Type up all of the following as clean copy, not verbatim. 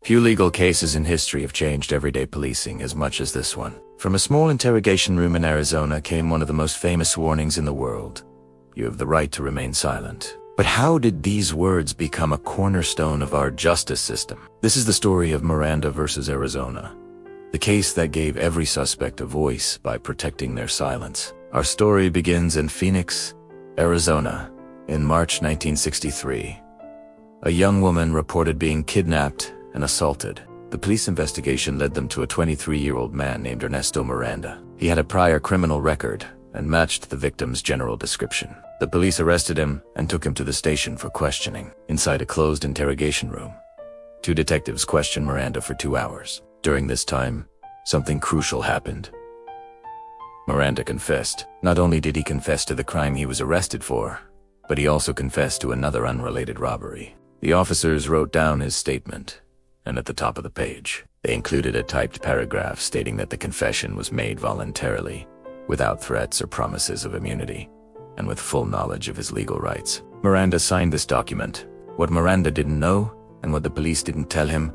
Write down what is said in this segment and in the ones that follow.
Few legal cases in history have changed everyday policing as much as this one. From a small interrogation room in Arizona came one of the most famous warnings in the world. You have the right to remain silent. But how did these words become a cornerstone of our justice system? This is the story of Miranda versus Arizona, the case that gave every suspect a voice by protecting their silence. Our story begins in Phoenix, Arizona, in March 1963. A young woman reported being kidnapped and assaulted. The police investigation led them to a 23-year-old man named Ernesto Miranda. He had a prior criminal record and matched the victim's general description. The police arrested him and took him to the station for questioning. Inside a closed interrogation room, two detectives questioned Miranda for 2 hours. During this time, something crucial happened. Miranda confessed. Not only did he confess to the crime he was arrested for, but he also confessed to another unrelated robbery. The officers wrote down his statement, and at the top of the page, they included a typed paragraph stating that the confession was made voluntarily, without threats or promises of immunity, and with full knowledge of his legal rights. Miranda signed this document. What Miranda didn't know, and what the police didn't tell him,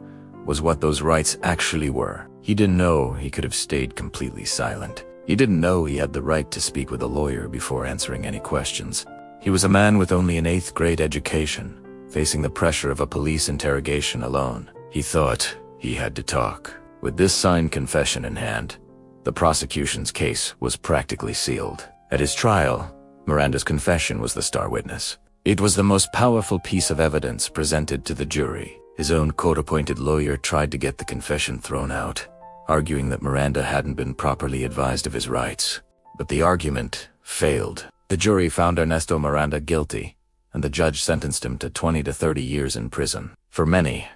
was what those rights actually were. He didn't know he could have stayed completely silent. He didn't know he had the right to speak with a lawyer before answering any questions. He was a man with only an 8th grade education, facing the pressure of a police interrogation alone. He thought he had to talk. With this signed confession in hand, the prosecution's case was practically sealed. At his trial, Miranda's confession was the star witness. It was the most powerful piece of evidence presented to the jury. His own court-appointed lawyer tried to get the confession thrown out, arguing that Miranda hadn't been properly advised of his rights. But the argument failed. The jury found Ernesto Miranda guilty, and the judge sentenced him to 20 to 30 years in prison. For many,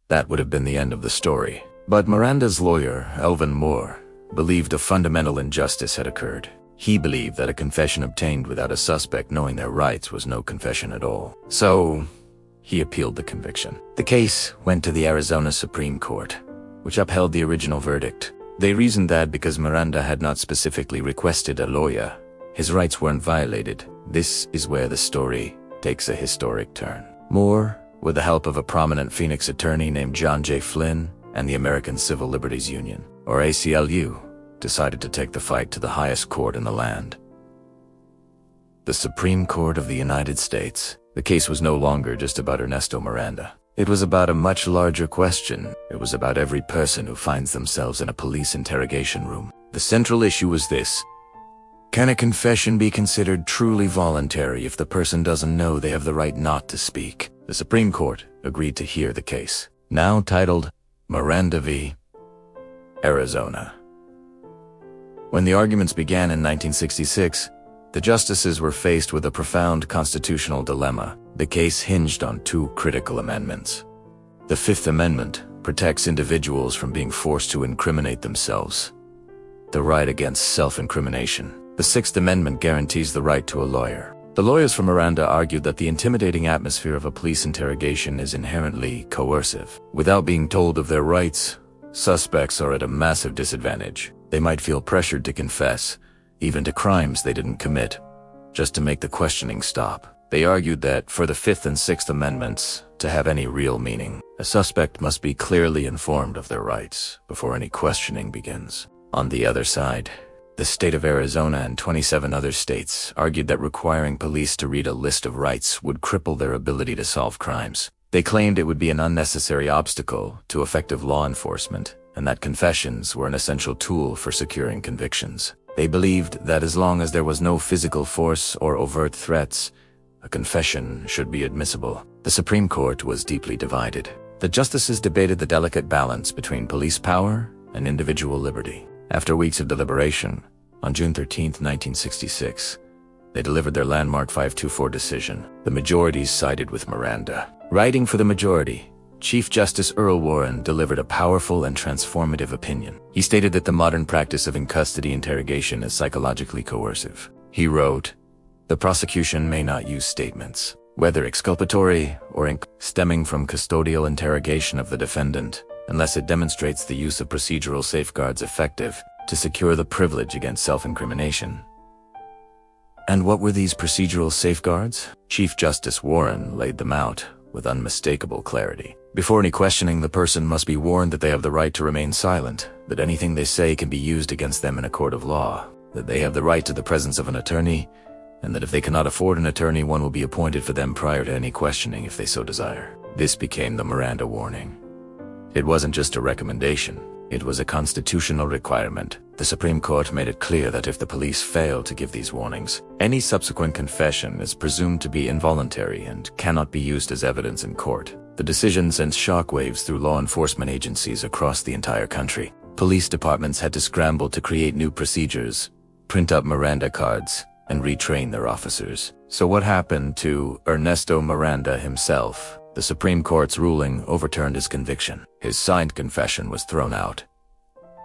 that would have been the end of the story. But Miranda's lawyer, Elvin Moore, believed a fundamental injustice had occurred. He believed that a confession obtained without a suspect knowing their rights was no confession at all. So, he appealed the conviction. The case went to the Arizona Supreme Court, which upheld the original verdict. They reasoned that because Miranda had not specifically requested a lawyer, his rights weren't violated. This is where the story takes a historic turn. Moore, with the help of a prominent Phoenix attorney named John J. Flynn and the American Civil Liberties Union, or ACLU, decided to take the fight to the highest court in the land, the Supreme Court of the United States. The case was no longer just about Ernesto Miranda. It was about a much larger question. It was about every person who finds themselves in a police interrogation room. The central issue was this: can a confession be considered truly voluntary if the person doesn't know they have the right not to speak? The Supreme Court agreed to hear the case, now titled Miranda v. Arizona. When the arguments began in 1966, the justices were faced with a profound constitutional dilemma. The case hinged on 2 critical amendments. The Fifth Amendment protects individuals from being forced to incriminate themselves, the right against self-incrimination. The Sixth Amendment guarantees the right to a lawyer. The lawyers for Miranda argued that the intimidating atmosphere of a police interrogation is inherently coercive. Without being told of their rights, suspects are at a massive disadvantage. They might feel pressured to confess, even to crimes they didn't commit, just to make the questioning stop. They argued that for the Fifth and Sixth Amendments to have any real meaning, a suspect must be clearly informed of their rights before any questioning begins. On the other side, the state of Arizona and 27 other states argued that requiring police to read a list of rights would cripple their ability to solve crimes. They claimed it would be an unnecessary obstacle to effective law enforcement, and that confessions were an essential tool for securing convictions. They believed that as long as there was no physical force or overt threats, a confession should be admissible. The Supreme Court was deeply divided. The justices debated the delicate balance between police power and individual liberty. After weeks of deliberation, on June 13, 1966, they delivered their landmark 5-4 decision. The majorities sided with Miranda. Writing for the majority, Chief Justice Earl Warren delivered a powerful and transformative opinion. He stated that the modern practice of in-custody interrogation is psychologically coercive. He wrote, "The prosecution may not use statements, whether exculpatory or stemming from custodial interrogation of the defendant, unless it demonstrates the use of procedural safeguards effective to secure the privilege against self-incrimination." And what were these procedural safeguards? Chief Justice Warren laid them out with unmistakable clarity. Before any questioning, the person must be warned that they have the right to remain silent, that anything they say can be used against them in a court of law, that they have the right to the presence of an attorney, and that if they cannot afford an attorney, one will be appointed for them prior to any questioning if they so desire. This became the Miranda warning. It wasn't just a recommendation. It was a constitutional requirement. The Supreme Court made it clear that if the police fail to give these warnings, any subsequent confession is presumed to be involuntary and cannot be used as evidence in court. The decision sent shockwaves through law enforcement agencies across the entire country. Police departments had to scramble to create new procedures, print up Miranda cards, and retrain their officers. So what happened to Ernesto Miranda himself? The Supreme Court's ruling overturned his conviction. His signed confession was thrown out.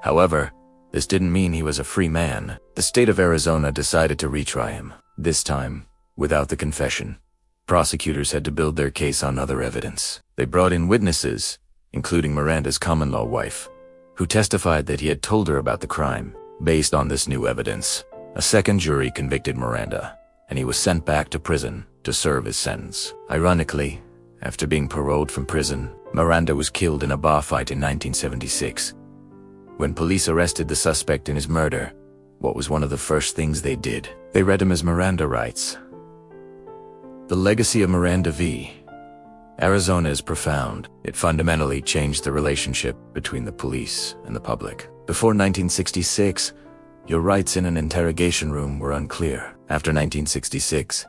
However, this didn't mean he was a free man. The state of Arizona decided to retry him. This time, without the confession. Prosecutors had to build their case on other evidence. They brought in witnesses, including Miranda's common-law wife, who testified that he had told her about the crime. Based on this new evidence, a second jury convicted Miranda, and he was sent back to prison to serve his sentence. Ironically, after being paroled from prison, Miranda was killed in a bar fight in 1976. When police arrested the suspect in his murder, what was one of the first things they did? They read him his Miranda rights. The legacy of Miranda v. Arizona is profound. It fundamentally changed the relationship between the police and the public. Before 1966, your rights in an interrogation room were unclear. After 1966,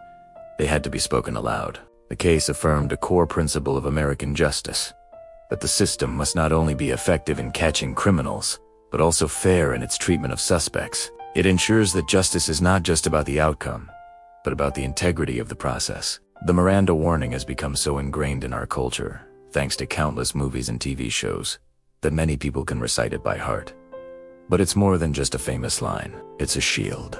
they had to be spoken aloud. The case affirmed a core principle of American justice, that the system must not only be effective in catching criminals, but also fair in its treatment of suspects. It ensures that justice is not just about the outcome, but about the integrity of the process. The Miranda warning has become so ingrained in our culture, thanks to countless movies and TV shows, that many people can recite it by heart. But it's more than just a famous line. It's a shield.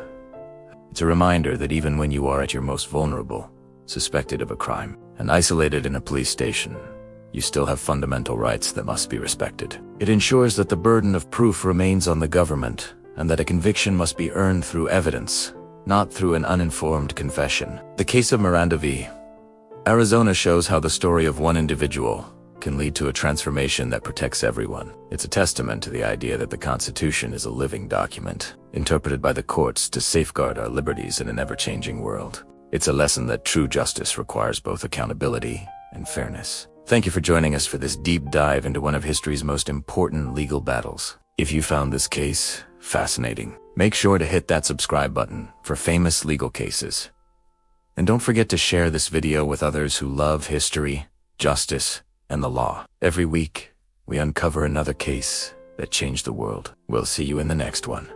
It's a reminder that even when you are at your most vulnerable, suspected of a crime, and isolated in a police station, you still have fundamental rights that must be respected. It ensures that the burden of proof remains on the government, and that a conviction must be earned through evidence, not through an uninformed confession. The case of Miranda v. Arizona shows how the story of one individual can lead to a transformation that protects everyone. It's a testament to the idea that the Constitution is a living document, interpreted by the courts to safeguard our liberties in an ever-changing world. It's a lesson that true justice requires both accountability and fairness. Thank you for joining us for this deep dive into one of history's most important legal battles. If you found this case fascinating, make sure to hit that subscribe button for famous legal cases. And don't forget to share this video with others who love history, justice, and the law. Every week, we uncover another case that changed the world. We'll see you in the next one.